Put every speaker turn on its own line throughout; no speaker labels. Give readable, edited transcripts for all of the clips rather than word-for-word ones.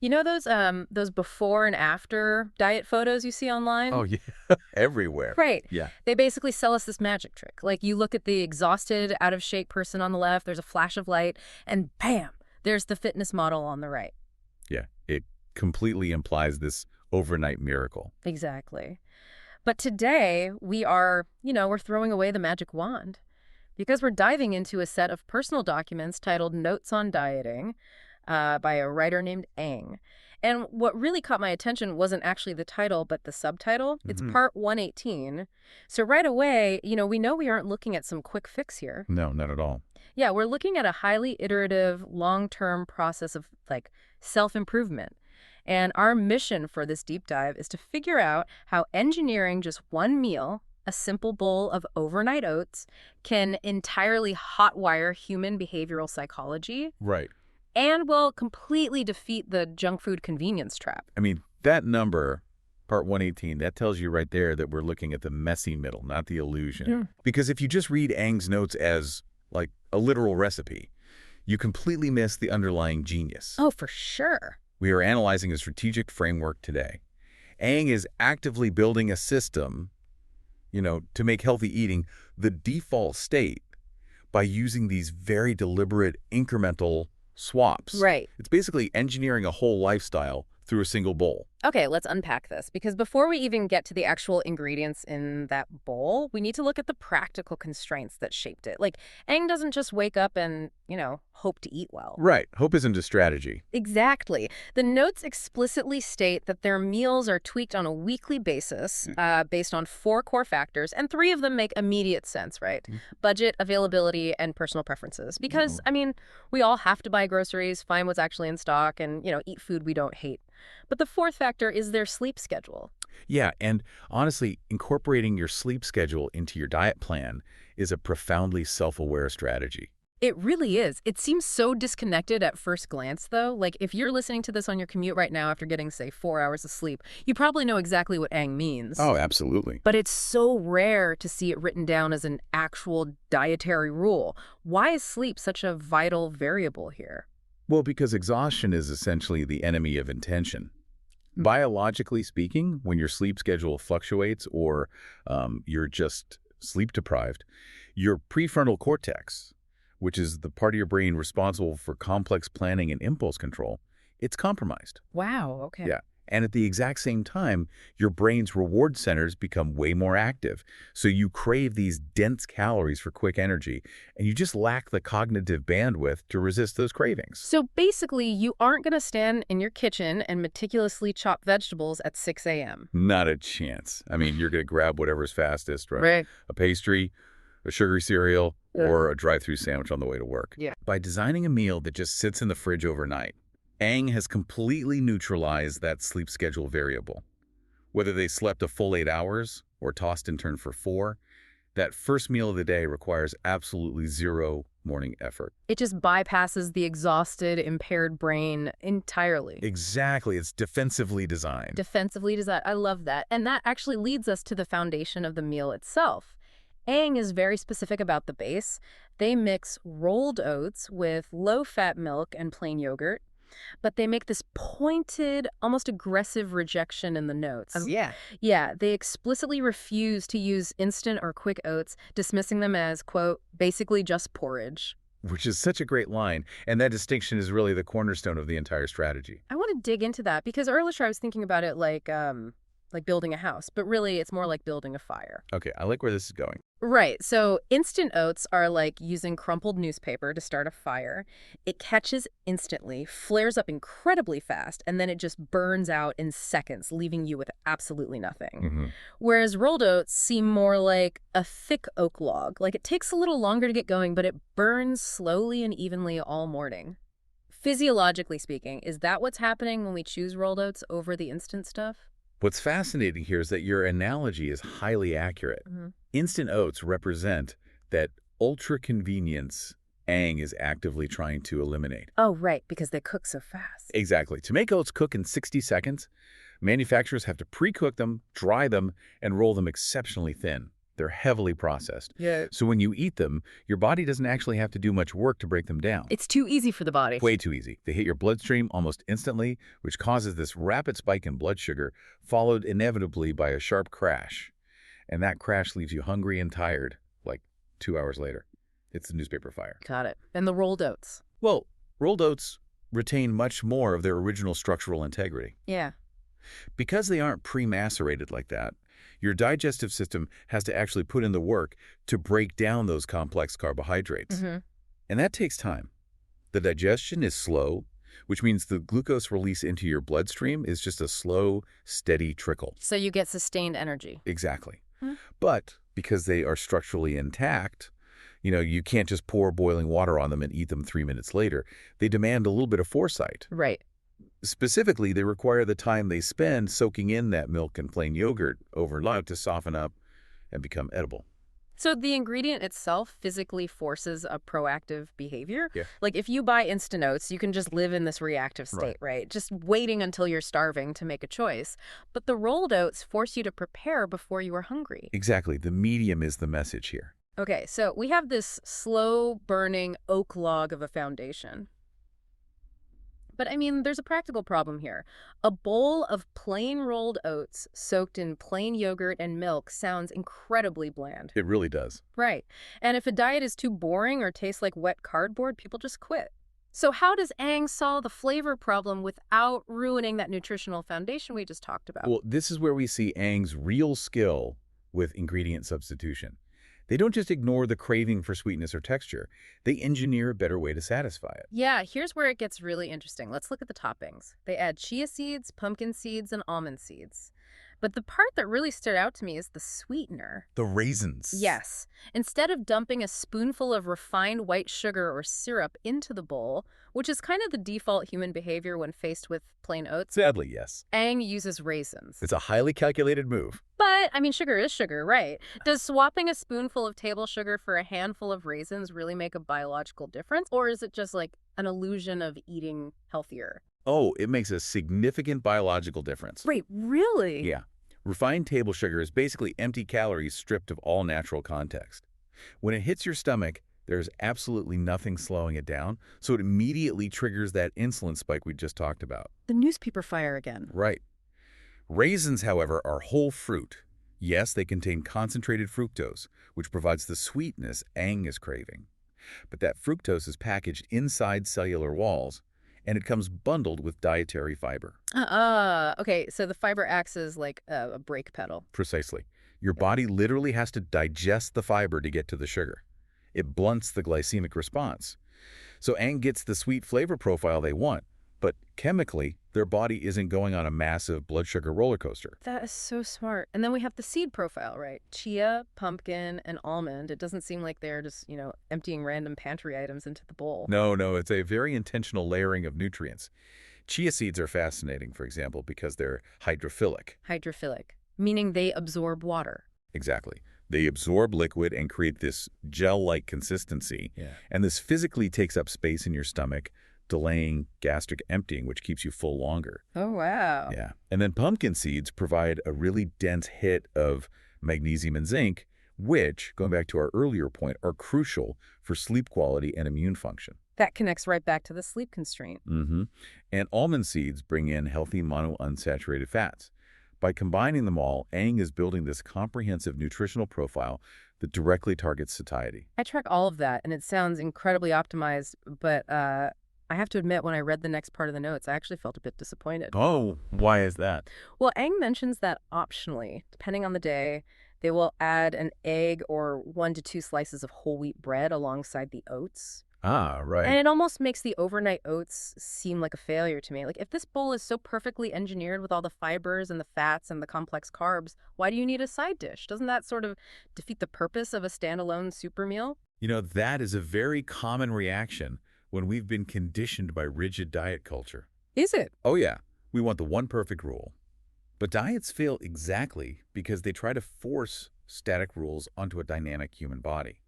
You know those before and after diet photos you see online?
Oh, yeah. Everywhere.
Right.
Yeah.
They basically sell us this magic trick. Like you look at the exhausted, out of shape person on the left, there's a flash of light, and bam, there's the fitness model on the right.
Yeah. It completely implies this overnight miracle.
Exactly. But today we're throwing away the magic wand because we're diving into a set of personal documents titled Notes on Dieting by a writer named Ang. And what really caught my attention wasn't actually the title, but the subtitle. It's
Hmm.
part 118. So right away, we know we aren't looking at some quick fix here.
No, not at all.
Yeah, we're looking at a highly iterative, long-term process of like self-improvement. And our mission for this deep dive is to figure out how engineering just one meal, a simple bowl of overnight oats, can entirely hotwire human behavioral psychology
Right.
and will completely defeat the junk food convenience trap.
I mean, that number, part 118, that tells you right there that we're looking at the messy middle, not the illusion.
Yeah.
Because if you just read Ang's notes as, like, a literal recipe, you completely miss the underlying genius.
Oh, for sure.
We are analyzing a strategic framework today. Ang is actively building a system, to make healthy eating the default state by using these very deliberate incremental swaps.
Right.
It's basically engineering a whole lifestyle through a single bowl.
Okay, let's unpack this because before we even get to the actual ingredients in that bowl, we need to look at the practical constraints that shaped it. Like, Aang doesn't just wake up and, hope to eat well.
Right. Hope isn't a strategy.
Exactly. The notes explicitly state that their meals are tweaked on a weekly basis based on 4 core factors, and 3 of them make immediate sense, right? Budget, availability, and personal preferences. Because, we all have to buy groceries, find what's actually in stock, and, eat food we don't hate. But the 4th factor is their sleep schedule.
Yeah, and honestly, incorporating your sleep schedule into your diet plan is a profoundly self-aware strategy.
It really is. It seems so disconnected at first glance, though. Like, if you're listening to this on your commute right now after getting, say, 4 hours of sleep, you probably know exactly what Aang means.
Oh, absolutely.
But it's so rare to see it written down as an actual dietary rule. Why is sleep such a vital variable here?
Well, because exhaustion is essentially the enemy of intention. Biologically speaking, when your sleep schedule fluctuates or you're just sleep deprived, your prefrontal cortex, which is the part of your brain responsible for complex planning and impulse control, it's compromised.
Wow, okay.
Yeah. And at the exact same time, your brain's reward centers become way more active. So you crave these dense calories for quick energy, and you just lack the cognitive bandwidth to resist those cravings.
So basically, you aren't going to stand in your kitchen and meticulously chop vegetables at 6 a.m.
Not a chance. I mean, you're going to grab whatever's fastest, right?
Right.
A pastry, a sugary cereal, or a drive-through sandwich on the way to work.
Yeah.
By designing a meal that just sits in the fridge overnight, Aang has completely neutralized that sleep schedule variable. Whether they slept a full 8 hours or tossed and turned for 4, that first meal of the day requires absolutely 0 morning effort.
It just bypasses the exhausted, impaired brain entirely.
Exactly. It's defensively designed.
Defensively designed. I love that. And that actually leads us to the foundation of the meal itself. Aang is very specific about the base. They mix rolled oats with low-fat milk and plain yogurt. But they make this pointed, almost aggressive rejection in the notes.
Yeah.
Yeah, they explicitly refuse to use instant or quick oats, dismissing them as, quote, basically just porridge.
Which is such a great line. And that distinction is really the cornerstone of the entire strategy.
I want to dig into that because earlier I was thinking about it like building a house, but really it's more like building a fire.
Okay, I like where this is going.
Right. So instant oats are like using crumpled newspaper to start a fire. It catches instantly, flares up incredibly fast, and then it just burns out in seconds, leaving you with absolutely nothing. Whereas rolled oats seem more like a thick oak log. Like it takes a little longer to get going, but it burns slowly and evenly all morning. Physiologically speaking, is that what's happening when we choose rolled oats over the instant stuff?
What's fascinating here is that your analogy is highly accurate. Instant oats represent that ultra-convenience Aang is actively trying to eliminate.
Oh, right, because they cook so fast.
Exactly. To make oats cook in 60 seconds, manufacturers have to pre-cook them, dry them, and roll them exceptionally thin. They're heavily processed.
Yeah.
So when you eat them, your body doesn't actually have to do much work to break them down.
It's too easy for the body.
Way too easy. They hit your bloodstream almost instantly, which causes this rapid spike in blood sugar, followed inevitably by a sharp crash. And that crash leaves you hungry and tired, like 2 hours later. It's the newspaper fire.
Got it. And the rolled oats.
Well, rolled oats retain much more of their original structural integrity.
Yeah.
Because they aren't pre-macerated like that, your digestive system has to actually put in the work to break down those complex carbohydrates. And that takes time. The digestion is slow, which means the glucose release into your bloodstream is just a slow, steady trickle.
So you get sustained energy.
Exactly. But because they are structurally intact, you can't just pour boiling water on them and eat them 3 minutes later. They demand a little bit of foresight.
Right.
Specifically, they require the time they spend soaking in that milk and plain yogurt overnight to soften up and become edible.
So the ingredient itself physically forces a proactive behavior?
Yeah.
Like if you buy instant oats, you can just live in this reactive state, right? Just waiting until you're starving to make a choice. But the rolled oats force you to prepare before you are hungry.
Exactly. The medium is the message here.
Okay, so we have this slow-burning oak log of a foundation. But, I mean, there's a practical problem here. A bowl of plain rolled oats soaked in plain yogurt and milk sounds incredibly bland.
It really does.
Right. And if a diet is too boring or tastes like wet cardboard, people just quit. So how does Aang solve the flavor problem without ruining that nutritional foundation we just talked about?
Well, this is where we see Aang's real skill with ingredient substitution. They don't just ignore the craving for sweetness or texture. They engineer a better way to satisfy it.
Yeah, here's where it gets really interesting. Let's look at the toppings. They add chia seeds, pumpkin seeds, and almond seeds. But the part that really stood out to me is the sweetener.
The raisins.
Yes. Instead of dumping a spoonful of refined white sugar or syrup into the bowl, which is kind of the default human behavior when faced with plain oats,
Sadly, yes.
Aang uses raisins.
It's a highly calculated move.
But, I mean, sugar is sugar, right? Does swapping a spoonful of table sugar for a handful of raisins really make a biological difference? Or is it just like an illusion of eating healthier?
Oh, it makes a significant biological difference.
Wait, really?
Yeah. Refined table sugar is basically empty calories stripped of all natural context. When it hits your stomach, there's absolutely nothing slowing it down, so it immediately triggers that insulin spike we just talked about.
The newspaper fire again.
Right. Raisins, however, are whole fruit. Yes, they contain concentrated fructose, which provides the sweetness Aang is craving. But that fructose is packaged inside cellular walls, and it comes bundled with dietary fiber.
Okay, so the fiber acts as like a brake pedal.
Precisely. Your body literally has to digest the fiber to get to the sugar. It blunts the glycemic response. So Aang gets the sweet flavor profile they want, but chemically, their body isn't going on a massive blood sugar roller coaster.
That is so smart. And then we have the seed profile, right? Chia, pumpkin, and almond. It doesn't seem like they're just, emptying random pantry items into the bowl.
No, it's a very intentional layering of nutrients. Chia seeds are fascinating, for example, because they're hydrophilic.
Hydrophilic, meaning they absorb water.
Exactly. They absorb liquid and create this gel-like consistency.
Yeah.
And this physically takes up space in your stomach, delaying gastric emptying, which keeps you full longer.
Oh, wow.
Yeah. And then pumpkin seeds provide a really dense hit of magnesium and zinc, which, going back to our earlier point, are crucial for sleep quality and immune function.
That connects right back to the sleep constraint.
And almond seeds bring in healthy monounsaturated fats. By combining them all, Aang is building this comprehensive nutritional profile that directly targets satiety.
I track all of that, and it sounds incredibly optimized, but I have to admit, when I read the next part of the notes, I actually felt a bit disappointed.
Oh, why is that?
Well, Aang mentions that optionally, depending on the day, they will add an egg or 1 to 2 slices of whole wheat bread alongside the oats.
Ah, right.
And it almost makes the overnight oats seem like a failure to me. Like, if this bowl is so perfectly engineered with all the fibers and the fats and the complex carbs, why do you need a side dish? Doesn't that sort of defeat the purpose of a standalone super meal?
That is a very common reaction when we've been conditioned by rigid diet culture.
Is it?
Oh, yeah. We want the one perfect rule. But diets fail exactly because they try to force static rules onto a dynamic human body.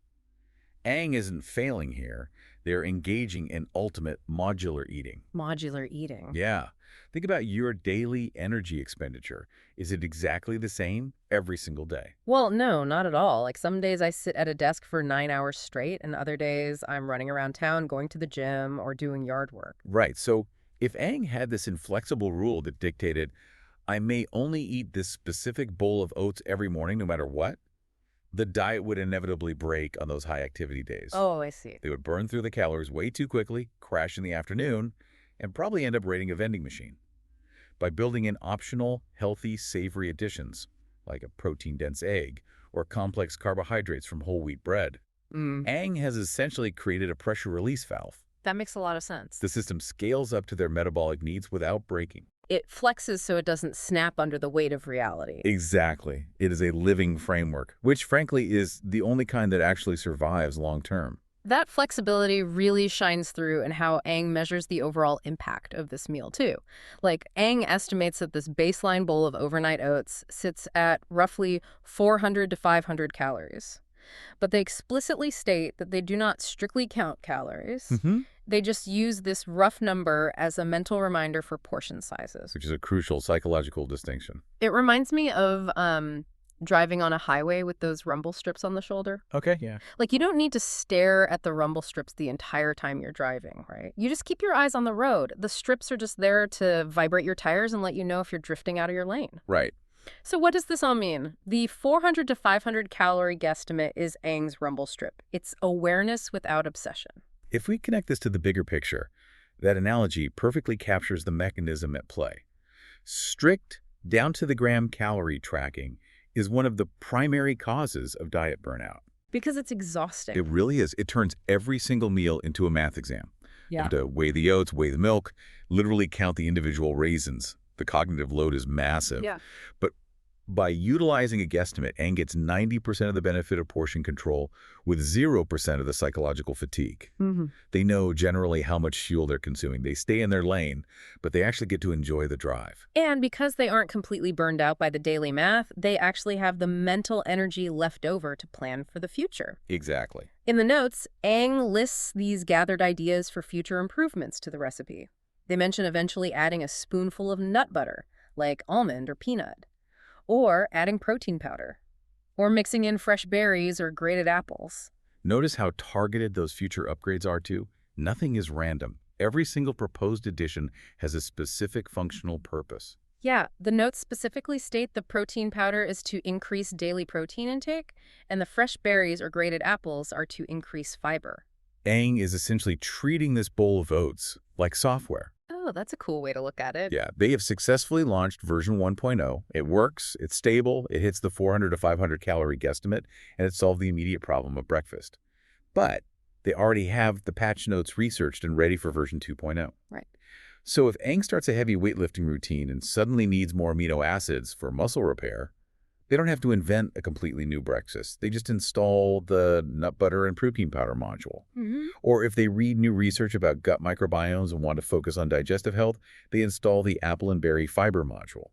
Aang isn't failing here. They're engaging in ultimate modular eating.
Modular eating.
Yeah. Think about your daily energy expenditure. Is it exactly the same every single day?
Well, no, not at all. Like some days I sit at a desk for 9 hours straight, and other days I'm running around town, going to the gym, or doing yard work.
Right. So if Aang had this inflexible rule that dictated, I may only eat this specific bowl of oats every morning no matter what, the diet would inevitably break on those high-activity days.
Oh, I see.
They would burn through the calories way too quickly, crash in the afternoon, and probably end up raiding a vending machine. By building in optional, healthy, savory additions, like a protein-dense egg or complex carbohydrates from whole wheat bread,
Mm,
Aang has essentially created a pressure release valve.
that makes a lot of sense.
The system scales up to their metabolic needs without breaking.
It flexes so it doesn't snap under the weight of reality.
Exactly. It is a living framework, which frankly is the only kind that actually survives long term.
That flexibility really shines through in how Aang measures the overall impact of this meal, too. Like, Aang estimates that this baseline bowl of overnight oats sits at roughly 400 to 500 calories. But they explicitly state that they do not strictly count calories. They just use this rough number as a mental reminder for portion sizes.
Which is a crucial psychological distinction.
It reminds me of driving on a highway with those rumble strips on the shoulder.
Okay, yeah.
Like, you don't need to stare at the rumble strips the entire time you're driving, right? You just keep your eyes on the road. The strips are just there to vibrate your tires and let you know if you're drifting out of your lane.
Right.
So what does this all mean? The 400 to 500 calorie guesstimate is Aang's rumble strip. It's awareness without obsession.
If we connect this to the bigger picture, that analogy perfectly captures the mechanism at play. Strict, down-to-the-gram calorie tracking is one of the primary causes of diet burnout.
Because it's exhausting.
It really is. It turns every single meal into a math exam. You
Yeah.
have to weigh the oats, weigh the milk, literally count the individual raisins. The cognitive load is massive.
Yeah.
But by utilizing a guesstimate, Aang gets 90% of the benefit of portion control with 0% of the psychological fatigue. They know generally how much fuel they're consuming. They stay in their lane, but they actually get to enjoy the drive.
And because they aren't completely burned out by the daily math, they actually have the mental energy left over to plan for the future.
Exactly.
In the notes, Aang lists these gathered ideas for future improvements to the recipe. They mention eventually adding a spoonful of nut butter, like almond or peanut, or adding protein powder, or mixing in fresh berries or grated apples.
Notice how targeted those future upgrades are too. Nothing is random. Every single proposed addition has a specific functional purpose.
Yeah, the notes specifically state the protein powder is to increase daily protein intake, and the fresh berries or grated apples are to increase fiber.
Aang is essentially treating this bowl of oats like software.
Oh, that's a cool way to look at it.
Yeah, they have successfully launched version 1.0. It works, it's stable, it hits the 400 to 500 calorie guesstimate, and it solved the immediate problem of breakfast. But they already have the patch notes researched and ready for version 2.0.
Right.
So if Aang starts a heavy weightlifting routine and suddenly needs more amino acids for muscle repair, they don't have to invent a completely new breakfast. They just install the nut butter and protein powder module. Or if they read new research about gut microbiomes and want to focus on digestive health, they install the apple and berry fiber module.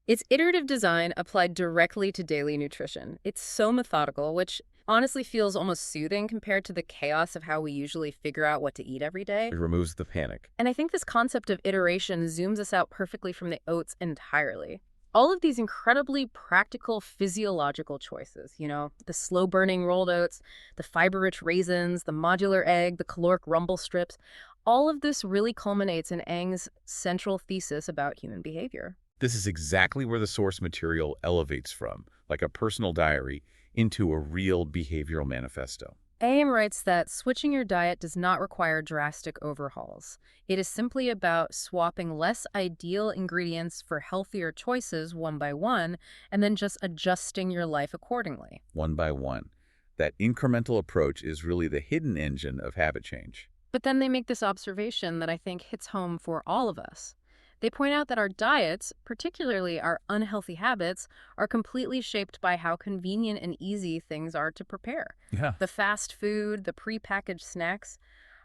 It's iterative design applied directly to daily nutrition. It's so methodical, which honestly feels almost soothing compared to the chaos of how we usually figure out what to eat every day.
It removes the panic.
And I think this concept of iteration zooms us out perfectly from the oats entirely. All of these incredibly practical physiological choices, the slow-burning rolled oats, the fiber-rich raisins, the modular egg, the caloric rumble strips, all of this really culminates in Aang's central thesis about human behavior.
This is exactly where the source material elevates from, like a personal diary, into a real behavioral manifesto.
Aang writes that switching your diet does not require drastic overhauls. It is simply about swapping less ideal ingredients for healthier choices one by one, and then just adjusting your life accordingly.
One by one. That incremental approach is really the hidden engine of habit change.
But then they make this observation that I think hits home for all of us. They point out that our diets, particularly our unhealthy habits, are completely shaped by how convenient and easy things are to prepare.
Yeah.
The fast food, the prepackaged snacks.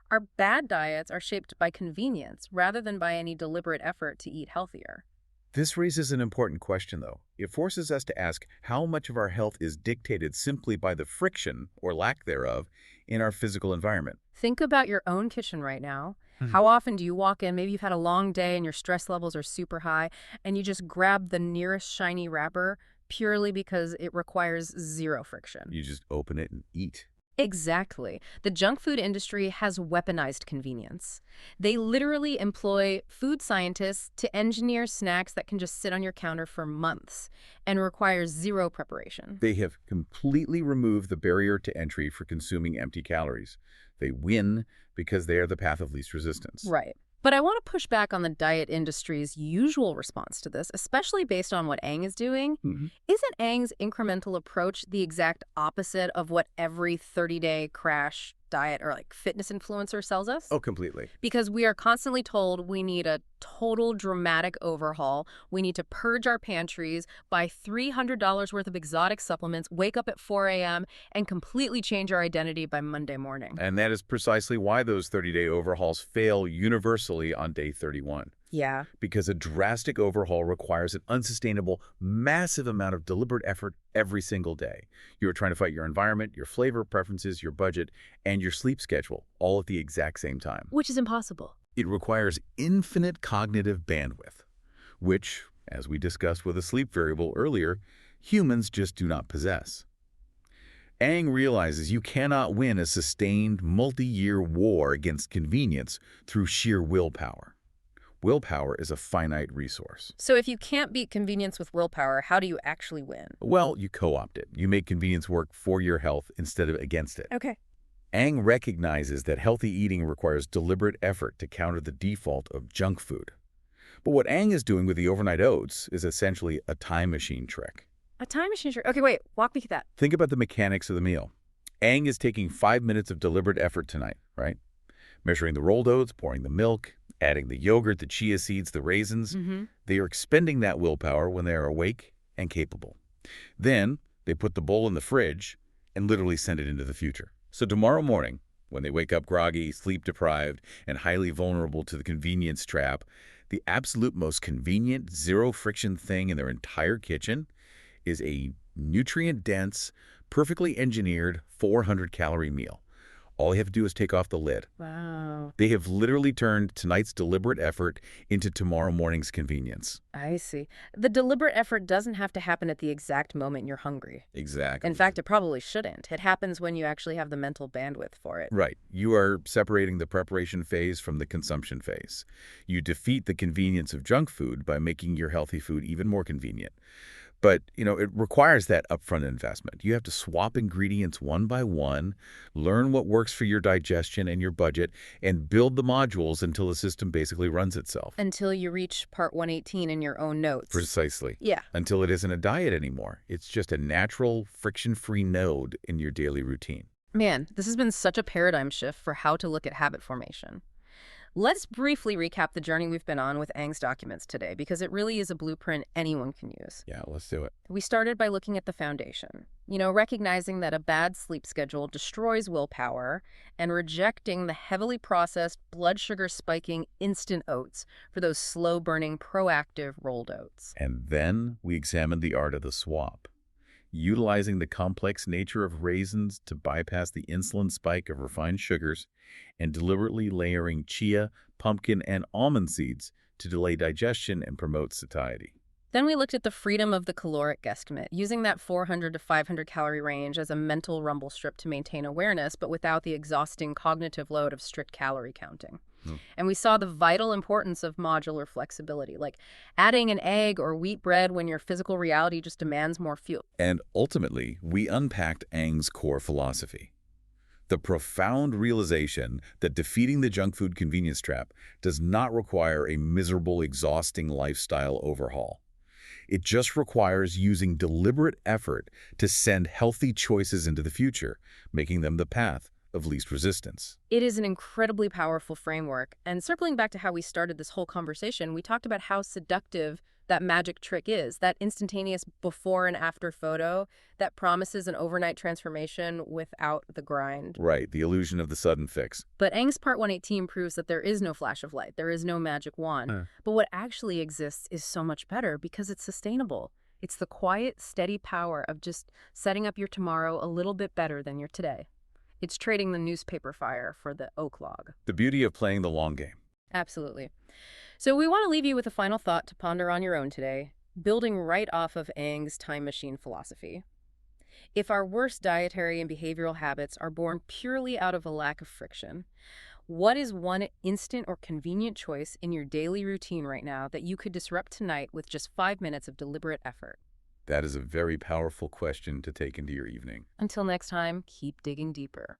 Our bad diets are shaped by convenience rather than by any deliberate effort to eat healthier.
This raises an important question, though. It forces us to ask how much of our health is dictated simply by the friction, or lack thereof, in our physical environment.
Think about your own kitchen right now.
Mhm.
How often do you walk in, maybe you've had a long day and your stress levels are super high, and you just grab the nearest shiny wrapper purely because it requires zero friction?
You just open it and eat.
Exactly. The junk food industry has weaponized convenience. They literally employ food scientists to engineer snacks that can just sit on your counter for months and require zero preparation.
They have completely removed the barrier to entry for consuming empty calories. They win because they are the path of least resistance.
Right. But I want to push back on the diet industry's usual response to this, especially based on what Aang is doing.
Mhm.
Isn't Aang's incremental approach the exact opposite of what every 30-day crash diet or like fitness influencer sells us?
Oh, completely.
Because we are constantly told we need a total dramatic overhaul. We need to purge our pantries, buy $300 worth of exotic supplements, wake up at 4 a.m., and completely change our identity by Monday morning.
And that is precisely why those 30-day overhauls fail universally on day 31.
Yeah.
Because a drastic overhaul requires an unsustainable, massive amount of deliberate effort every single day. You are trying to fight your environment, your flavor preferences, your budget, and your sleep schedule, all at the exact same time.
Which is impossible.
It requires infinite cognitive bandwidth, which, as we discussed with a sleep variable earlier, humans just do not possess. Aang realizes you cannot win a sustained, multi-year war against convenience through sheer willpower. Willpower is a finite resource.
So if you can't beat convenience with willpower, how do you actually win?
Well, you co-opt it. You make convenience work for your health instead of against it.
Okay.
Aang recognizes that healthy eating requires deliberate effort to counter the default of junk food. But what Aang is doing with the overnight oats is essentially a time machine trick.
A time machine. Okay, wait. Walk me through that.
Think about the mechanics of the meal. Aang is taking 5 minutes of deliberate effort tonight, right? Measuring the rolled oats, pouring the milk, adding the yogurt, the chia seeds, the raisins. They are expending that willpower when they are awake and capable. Then they put the bowl in the fridge and literally send it into the future. So tomorrow morning, when they wake up groggy, sleep-deprived, and highly vulnerable to the convenience trap, the absolute most convenient, zero-friction thing in their entire kitchen is a nutrient-dense, perfectly engineered 400-calorie meal. All you have to do is take off the lid.
Wow.
They have literally turned tonight's deliberate effort into tomorrow morning's convenience.
I see. The deliberate effort doesn't have to happen at the exact moment you're hungry.
Exactly.
In fact, it probably shouldn't. It happens when you actually have the mental bandwidth for it.
Right. You are separating the preparation phase from the consumption phase. You defeat the convenience of junk food by making your healthy food even more convenient. But, it requires that upfront investment. You have to swap ingredients one by one, learn what works for your digestion and your budget, and build the modules until the system basically runs itself.
Until you reach part 118 in your own notes.
Precisely.
Yeah.
Until it isn't a diet anymore. It's just a natural, friction-free node in your daily routine.
Man, this has been such a paradigm shift for how to look at habit formation. Let's briefly recap the journey we've been on with Aang's documents today, because it really is a blueprint anyone can use.
Yeah, let's do it.
We started by looking at the foundation, recognizing that a bad sleep schedule destroys willpower and rejecting the heavily processed, blood sugar spiking instant oats for those slow-burning, proactive rolled oats.
And then we examined the art of the swap, utilizing the complex nature of raisins to bypass the insulin spike of refined sugars and deliberately layering chia, pumpkin, and almond seeds to delay digestion and promote satiety.
Then we looked at the freedom of the caloric guesstimate, using that 400 to 500 calorie range as a mental rumble strip to maintain awareness, but without the exhausting cognitive load of strict calorie counting. And we saw the vital importance of modular flexibility, like adding an egg or wheat bread when your physical reality just demands more fuel.
And ultimately, we unpacked Aang's core philosophy. The profound realization that defeating the junk food convenience trap does not require a miserable, exhausting lifestyle overhaul. It just requires using deliberate effort to send healthy choices into the future, making them the path of least resistance.
It is an incredibly powerful framework. And circling back to how we started this whole conversation, we talked about how seductive that magic trick is, that instantaneous before and after photo that promises an overnight transformation without the grind.
Right, the illusion of the sudden fix.
But Aang's Part 118 proves that there is no flash of light. There is no magic wand. But what actually exists is so much better because it's sustainable. It's the quiet, steady power of just setting up your tomorrow a little bit better than your today. It's trading the newspaper fire for the oak log.
The beauty of playing the long game.
Absolutely. So we want to leave you with a final thought to ponder on your own today, building right off of Aang's time machine philosophy. If our worst dietary and behavioral habits are born purely out of a lack of friction, what is one instant or convenient choice in your daily routine right now that you could disrupt tonight with just 5 minutes of deliberate effort?
That is a very powerful question to take into your evening.
Until next time, keep digging deeper.